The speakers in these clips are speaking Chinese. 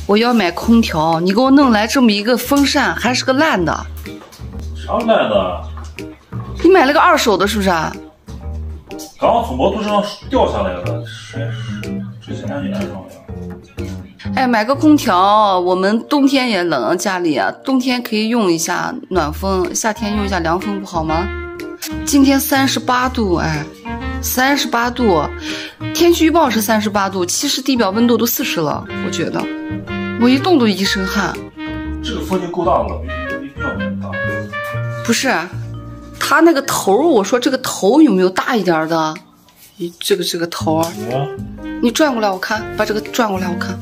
我要买空调，你给我弄来这么一个风扇，还是个烂的。啥烂的？你买了个二手的，是不是？刚从摩托车上掉下来的，之前也安上了。哎，买个空调，我们冬天也冷，家里啊，冬天可以用一下暖风，夏天用一下凉风，不好吗？今天38度，哎，38度，天气预报是38度，其实地表温度都40了，我觉得，我一动都一身汗。这个风就够大了，没必要那么大。不是，它那个头，我说这个头有没有大一点的？这个头，你转过来我看，把这个转过来我看。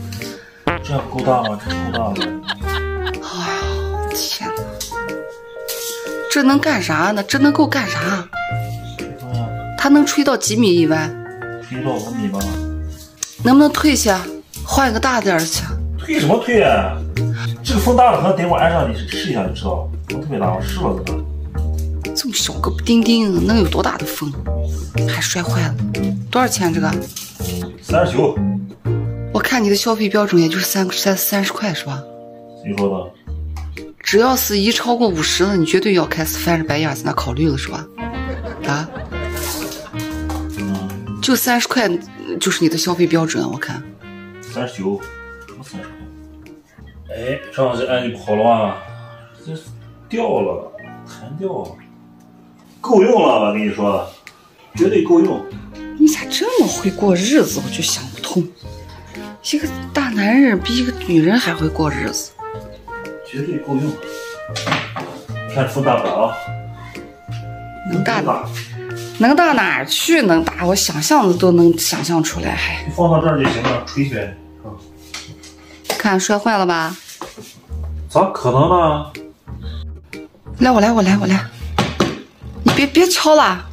这样够大吗？这够大了。哎呀，天哪！这能干啥呢？这能够干啥？它能吹到几米以外？吹到5米吧。能不能退些？换一个大点的去。退什么退啊？这个风大了，可能等我安上你试一下就知道了。风特别大，我试了的。这么小个不丁丁，能有多大的风？还摔坏了。多少钱这个？39。我看你的消费标准也就是30块是吧？谁说的？只要是一超过50了，你绝对要开始翻着白眼在那考虑了是吧？啊？就30块就是你的消费标准，我看。39，什么30块？哎，这样子安就不好了吧？这掉了，弹掉了，够用了，我跟你说，绝对够用。你咋这么会过日子？我就想不通。一个大男人比一个女人还会过日子，绝对够用。看风大不大啊？能大能到哪儿去？能大，我想象的都能想象出来。还放到这儿就行了，吹吹。看摔坏了吧？咋可能呢？来，我来。你别敲了。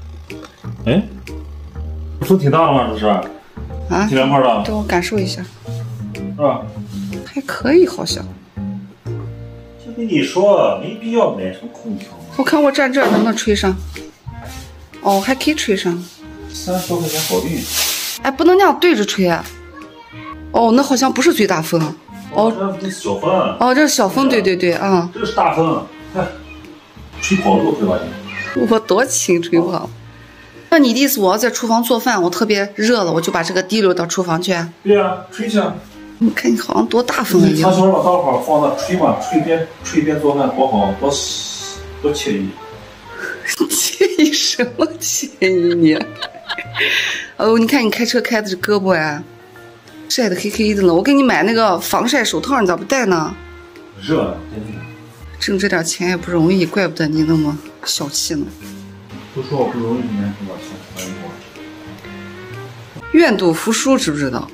哎，风挺大的吗？这是？啊，挺凉快的。对，我感受一下。是吧？还可以，好像。就跟你说，没必要买什么空调。我看我站这儿能不能吹上？哦，还可以吹上。30多块钱好运。哎，不能那样对着吹。哦，那好像不是最大风。哦，这是小风。哦，这是小风，对啊。这是大风，看，吹跑了多快吧你？我多轻吹跑。那你的意思我要在厨房做饭，我特别热了，我就把这个滴溜到厨房去？对啊，吹去。你看你好像多大风一样。他说把大伙放那吹嘛，吹边做饭多好，多惬意。惬意什么惬意你？哦，你看你开车开的这胳膊呀，晒得黑黑的了。我给你买那个防晒手套，你咋不戴呢？热，挣这点钱也不容易，怪不得你那么小气呢。都说我不容易，你还说我钱不容易。愿赌服输，知不知道？